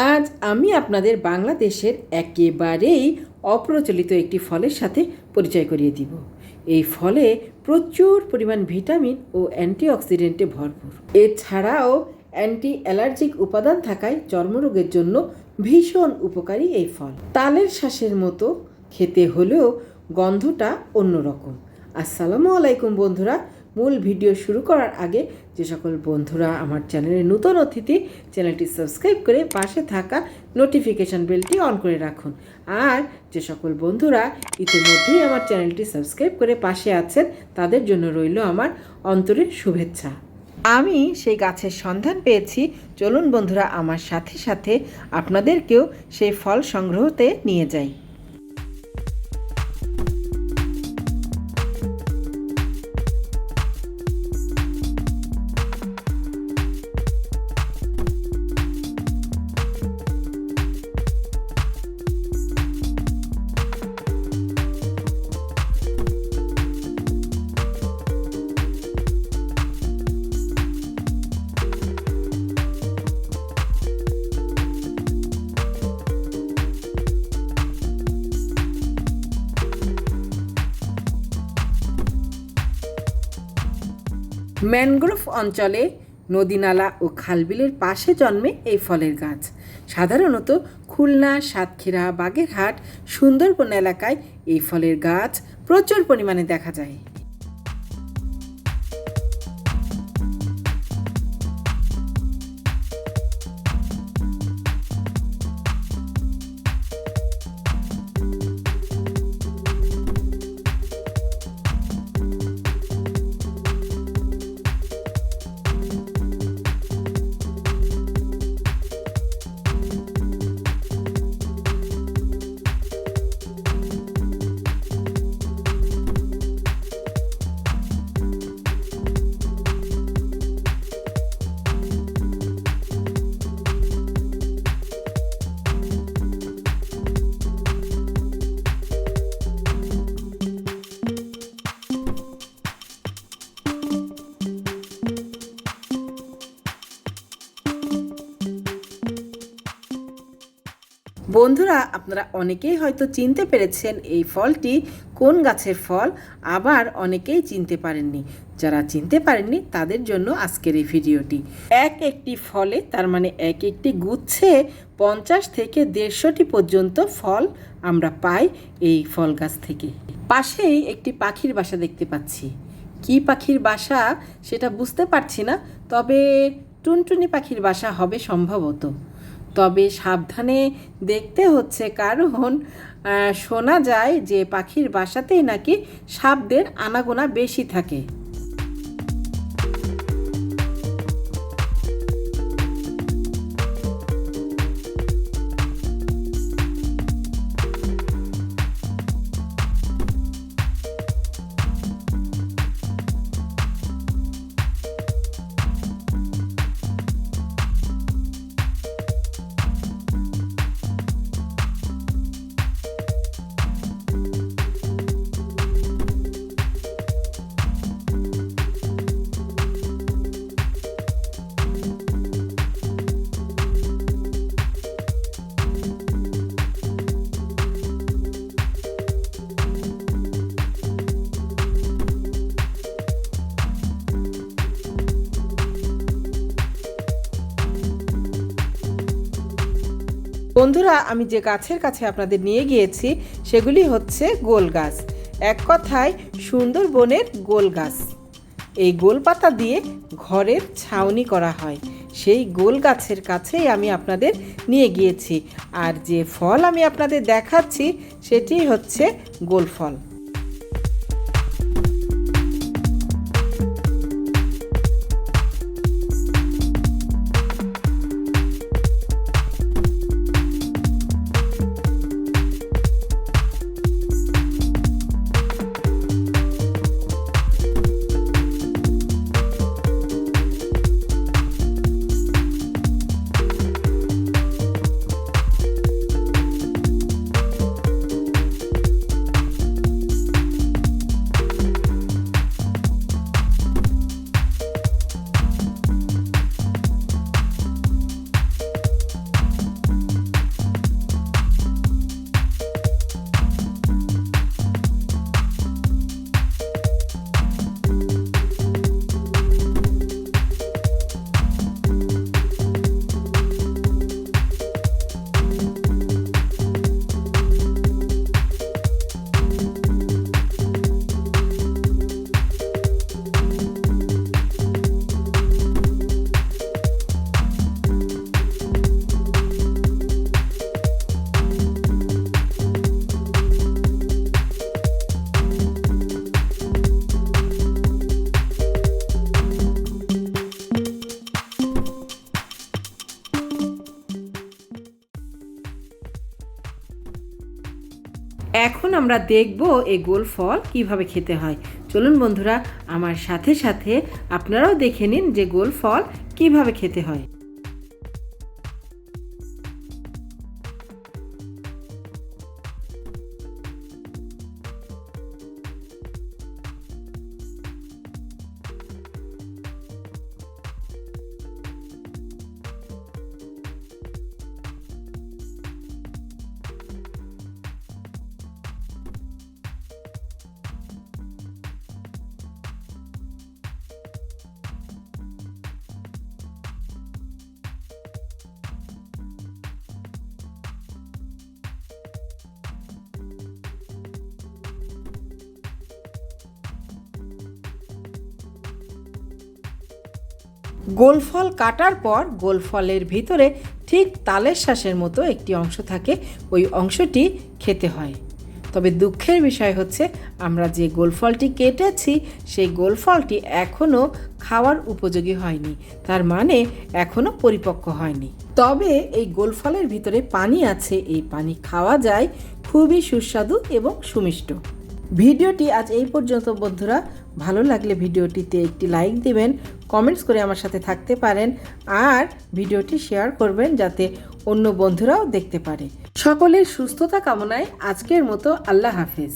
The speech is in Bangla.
আজ আমি আপনাদের বাংলাদেশের একেবারেই অপ্রচলিত একটি ফলের সাথে পরিচয় করিয়ে দিব। এই ফলে প্রচুর পরিমাণ ভিটামিন ও অ্যান্টিঅক্সিডেন্টে ভরপুর। এছাড়াও অ্যান্টি অ্যালার্জিক উপাদান থাকায় চর্মরোগের জন্য ভীষণ উপকারী এই ফল। তালের শ্বাসের মতো খেতে হলেও গন্ধটা অন্যরকম। আসসালামু আলাইকুম বন্ধুরা। মূল ভিডিও শুরু করার আগে যে সকল বন্ধুরা আমার চ্যানেলে নতুন অতিথি, চ্যানেলটি সাবস্ক্রাইব করে পাশে থাকা নোটিফিকেশান বেলটি অন করে রাখুন। আর যে সকল বন্ধুরা ইতিমধ্যেই আমার চ্যানেলটি সাবস্ক্রাইব করে পাশে আছেন, তাদের জন্য রইল আমার অন্তরের শুভেচ্ছা। আমি সেই গাছের সন্ধান পেয়েছি। চলুন বন্ধুরা, আমার সাথে সাথে আপনাদেরকেও সেই ফল সংগ্রহতে নিয়ে যাই। ম্যানগ্রোভ অঞ্চলে নদীনালা ও খালবিলের পাশে জন্মে এই ফলের গাছ। সাধারণত খুলনা, সাতক্ষীরা, বাগেরহাট, সুন্দরবন এলাকায় এই ফলের গাছ প্রচুর পরিমাণে দেখা যায়। বন্ধুরা, আপনারা অনেকেই হয়তো চিনতে পেরেছেন এই ফলটি কোন গাছের ফল, আবার অনেকেই চিনতে পারেননি। যারা চিনতে পারেননি তাদের জন্য আজকের এই ভিডিওটি। একটি ফলে, তার মানে একটি গুচ্ছে 50 থেকে 150টি পর্যন্ত ফল আমরা পাই এই ফল গাছ থেকে। পাশেই একটি পাখির বাসা দেখতে পাচ্ছি। কি পাখির বাসা সেটা বুঝতে পারছি না, তবে টুনটুনি পাখির বাসা হবে সম্ভবত। তবে সাবধানে দেখতে হচ্ছে, কারণ শোনা যায় যে পাখির বাসাতেই নাকি সাপদের আনাগোনা বেশি থাকে। বন্ধুরা, আমি যে গাছের কাছে আপনাদের নিয়ে গিয়েছি সেগুলি হচ্ছে গোল গাছ। এক কথায় সুন্দরবনের গোল গাছ। এই গোল পাতা দিয়ে ঘরের ছাউনি করা হয়। সেই গোল গাছের কাছেই আমি আপনাদের নিয়ে গিয়েছি। আর যে ফল আমি আপনাদের দেখাচ্ছি সেটি হচ্ছে গোল ফল। এখন আমরা দেখব এই গোল ফল কিভাবে খেতে হয়। চলুন বন্ধুরা, আমার সাথে সাথে আপনারাও দেখে নিন যে গোল ফল কিভাবে খেতে হয়। গোল ফল কাটার পর গোল ফলের ভিতরে ঠিক তালের শ্বাসের মতো একটি অংশ থাকে, ওই অংশটি খেতে হয়। তবে দুঃখের বিষয় হচ্ছে আমরা যে গোল ফলটি কেটেছি সেই গোল ফলটি এখনও খাওয়ার উপযোগী হয়নি, তার মানে এখনও পরিপক্ক হয়নি। তবে এই গোল ফলের ভিতরে পানি আছে, এই পানি খাওয়া যায়, খুবই সুস্বাদু এবং সুমিষ্ট। ভিডিওটি আজ এই পর্যন্ত বন্ধুরা। ভালো লাগলে ভিডিওটিতে একটি লাইক দিবেন, কমেন্টস করে আমার সাথে থাকতে পারেন, আর ভিডিওটি শেয়ার করবেন যাতে অন্য বন্ধুরাও দেখতে পারে। সকলের সুস্থতা কামনায় আজকের মতো আল্লাহ হাফেজ।